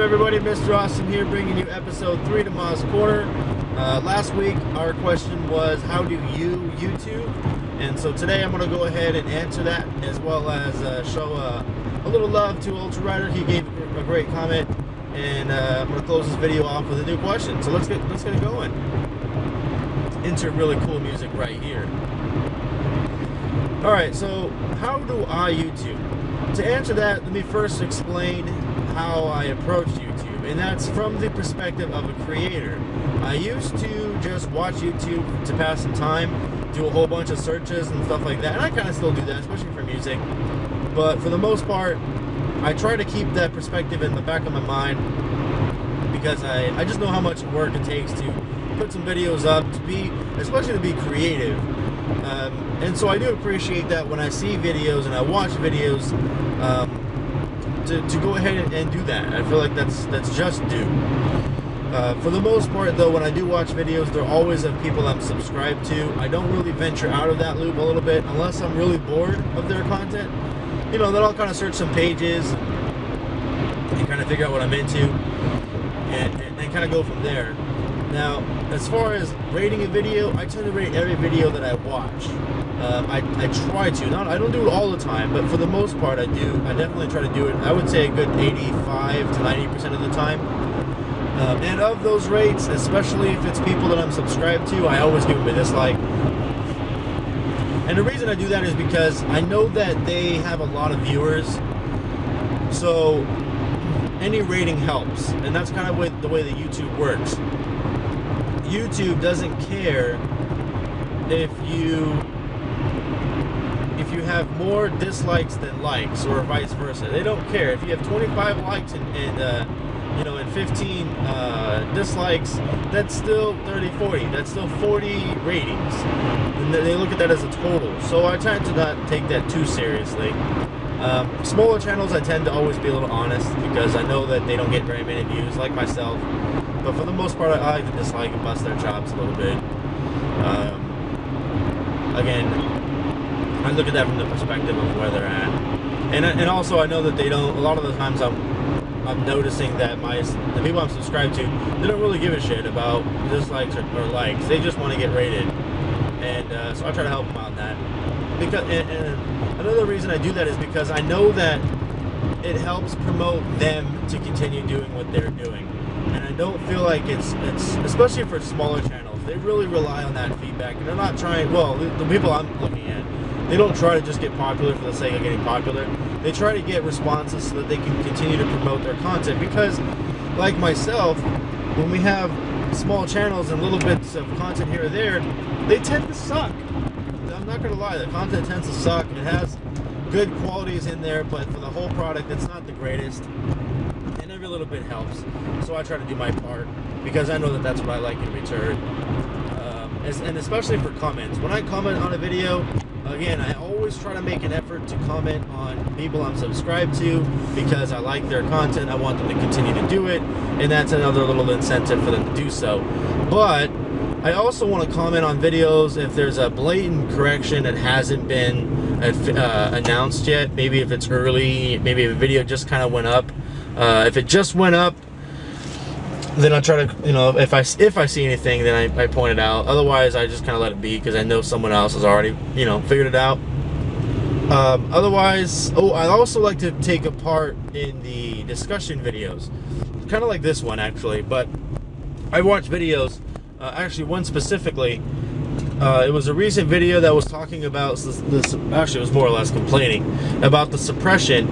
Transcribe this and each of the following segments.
everybody? Mr. Austin here, bringing you episode 3 to Moz Corner. Last week our question was, how do you YouTube? And so today I'm going to go ahead and answer that, as well as show a little love to Ultra Rider. He gave a great comment, and I'm going to close this video off with a new question. So let's get it going. Into really cool music right here. Alright, so how do I YouTube? To answer that, let me first explain how I approach YouTube, and that's from the perspective of a creator. I used to just watch YouTube to pass some time, do a whole bunch of searches and stuff like that, and I kind of still do that, especially for music. But for the most part, I try to keep that perspective in the back of my mind, because I just know how much work it takes to put some videos up, especially to be creative. And so I do appreciate that when I see videos and I watch videos, to go ahead and do that. I feel like that's just due. For the most part, though, when I do watch videos, they're always of people I'm subscribed to. I don't really venture out of that loop a little bit unless I'm really bored of their content. You know, then I'll kind of search some pages and kind of figure out what I'm into, and kind of go from there. Now, as far as rating a video, I tend to rate every video that I watch. I try to. I don't do it all the time, but for the most part I do. I definitely try to do it, I would say, a good 85 to 90% of the time. And of those rates, especially if it's people that I'm subscribed to, I always give them a dislike. And the reason I do that is because I know that they have a lot of viewers, so any rating helps. And that's kind of the way that YouTube works. YouTube doesn't care if you have more dislikes than likes, or vice versa. They don't care if you have 25 likes and 15 dislikes. That's still 30-40. That's still 40 ratings, and they look at that as a total. So I try to not take that too seriously. Smaller channels, I tend to always be a little honest, because I know that they don't get very many views, like myself. But for the most part, I like to dislike and bust their chops a little bit. Again, I look at that from the perspective of where they're at, and also I know that they don't. A lot of the times, I'm noticing that the people I'm subscribed to, they don't really give a shit about dislikes or likes. They just want to get rated, and so I try to help them out in that. Because and another reason I do that is because I know that it helps promote them to continue doing what they're doing. And I don't feel like it's especially for smaller channels, they really rely on that feedback, and they're not trying, well, the people I'm looking at, they don't try to just get popular for the sake of getting popular. They try to get responses so that they can continue to promote their content, because, like myself, when we have small channels and little bits of content here or there, they tend to suck. I'm not going to lie, the content tends to suck. It has good qualities in there, but for the whole product, it's not the greatest. Every little bit helps, so I try to do my part, because I know that that's what I like in return. And especially for comments, when I comment on a video, again, I always try to make an effort to comment on people I'm subscribed to, because I like their content. I want them to continue to do it, and that's another little incentive for them to do so. But I also want to comment on videos if there's a blatant correction that hasn't been announced yet. Maybe if it's early, maybe if a video just kind of went up. If it just went up, then I try to, if I see anything, then I point it out. Otherwise, I just kind of let it be, because I know someone else has already, figured it out. Otherwise, I also like to take a part in the discussion videos, kind of like this one, actually. But I watch videos, actually one specifically. It was a recent video that was talking about this. Actually, it was more or less complaining about the suppression,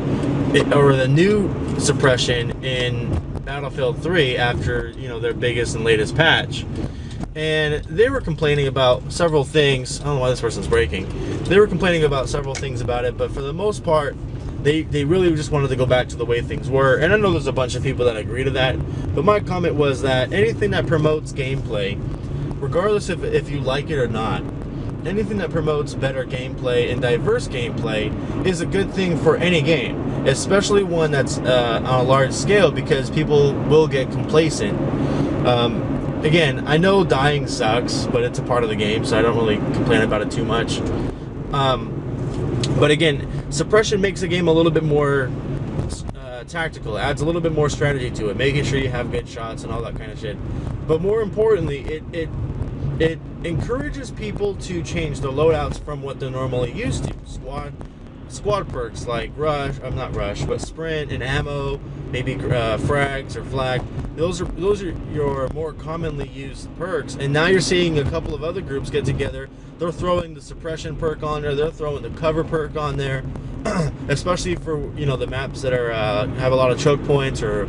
or the new suppression in Battlefield 3 after their biggest and latest patch. And they were complaining about several things. I don't know why this person's breaking. They were complaining about several things about it, but for the most part, they really just wanted to go back to the way things were. And I know there's a bunch of people that agree to that, but my comment was that anything that promotes gameplay, regardless if you like it or not, anything that promotes better gameplay and diverse gameplay is a good thing for any game, especially one that's on a large scale, because people will get complacent. Again, I know dying sucks, but it's a part of the game, so I don't really complain about it too much. But again, suppression makes the game a little bit more tactical. It adds a little bit more strategy to it, making sure you have good shots and all that kind of shit. But more importantly, it encourages people to change the loadouts from what they're normally used to. Squad perks like not rush, but sprint and ammo, maybe frags or flag. Those are your more commonly used perks. And now you're seeing a couple of other groups get together. They're throwing the suppression perk on there. They're throwing the cover perk on there, especially for the maps that are have a lot of choke points or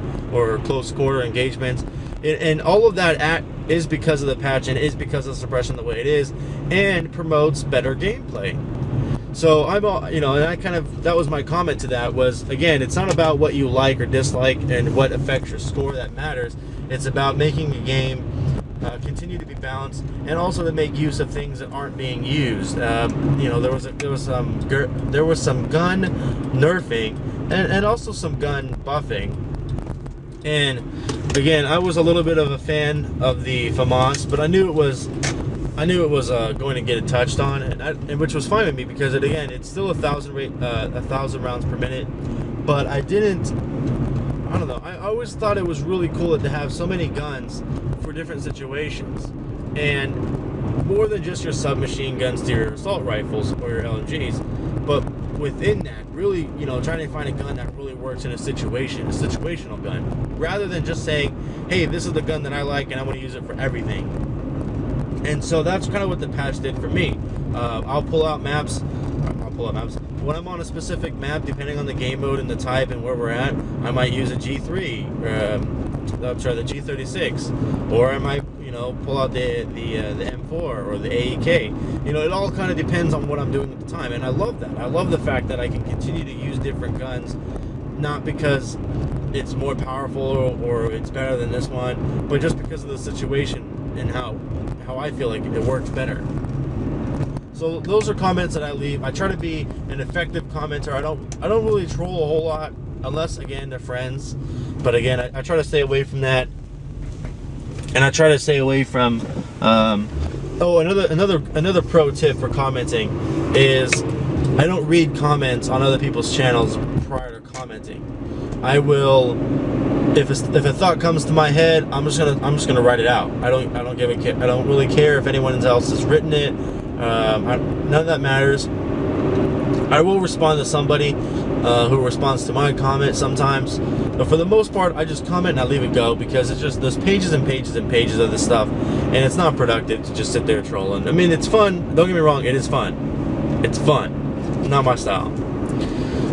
close quarter engagements. And all of that is because of the patch and is because of suppression the way it is, and promotes better gameplay. So I'm and that was my comment to that was, again, it's not about what you like or dislike and what affects your score that matters. It's about making the game continue to be balanced, and also to make use of things that aren't being used. There was some gun nerfing and also some gun buffing. And again, I was a little bit of a fan of the FAMAS, but I knew it was going to get touched on, and which was fine with me, because it's still 1,000 rounds per minute. But I don't know. I always thought it was really cool to have so many guns for different situations, and more than just your submachine guns to your assault rifles or your LMGs, but within that, really, trying to find a gun that really works in a situational gun, rather than just saying, hey, this is the gun that I like and I want to use it for everything. And so that's kind of what the patch did for me. I'll pull out maps. When I'm on a specific map, depending on the game mode and the type and where we're at, I might use a G3, the G36, or I might, pull out the M4 or the AEK. It all kind of depends on what I'm doing at the time, and I love that. I love the fact that I can continue to use different guns, not because it's more powerful or it's better than this one, but just because of the situation and how I feel like it works better. So those are comments that I leave. I try to be an effective commenter. I don't really troll a whole lot, unless, again, they're friends. But again, I try to stay away from that. And I try to stay away from another pro tip for commenting is I don't read comments on other people's channels prior to commenting. I will, if a thought comes to my head, I'm just gonna write it out. I don't really care if anyone else has written it. None of that matters. I will respond to somebody who responds to my comment sometimes, but for the most part, I just comment and I leave it go, because it's just there's pages and pages and pages of this stuff, and it's not productive to just sit there trolling. I mean, it's fun. Don't get me wrong, it is fun. It's fun. Not my style.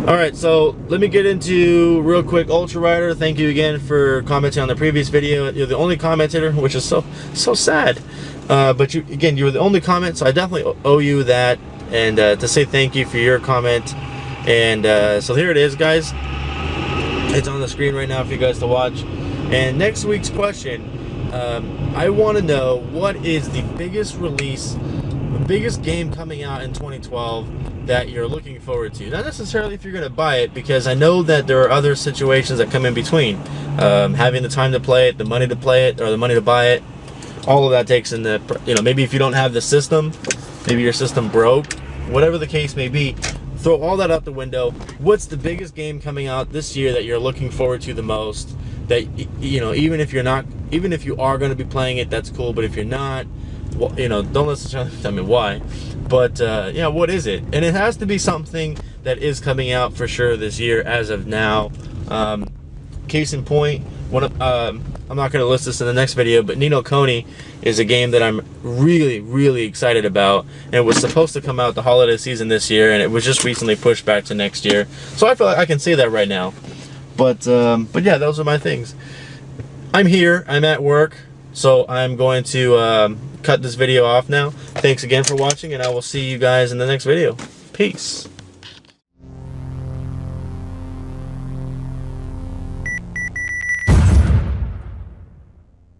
Alright, so let me get into real quick Ultra Rider. Thank you again for commenting on the previous video. You're the only commentator, which is so sad. But you were the only comment, so I definitely owe you that, and to say thank you for your comment. And so here it is, guys. It's on the screen right now for you guys to watch. And next week's question, I want to know, what is the biggest release, the biggest game coming out in 2012 that you're looking forward to? Not necessarily if you're going to buy it, because I know that there are other situations that come in between. Having the time to play it, the money to play it, or the money to buy it. All of that takes in the, maybe if you don't have the system, maybe your system broke, whatever the case may be, throw all that out the window. What's the biggest game coming out this year that you're looking forward to the most? That, even if you are going to be playing it, that's cool, but if you're not, well, don't necessarily tell me why. But, yeah, what is it? And it has to be something that is coming out for sure this year as of now. Case in point, I'm not going to list this in the next video, but Ni no Kuni is a game that I'm really, really excited about. And it was supposed to come out the holiday season this year, and it was just recently pushed back to next year. So I feel like I can say that right now. But yeah, those are my things. I'm here. I'm at work. So I'm going to cut this video off now. Thanks again for watching, and I will see you guys in the next video. Peace.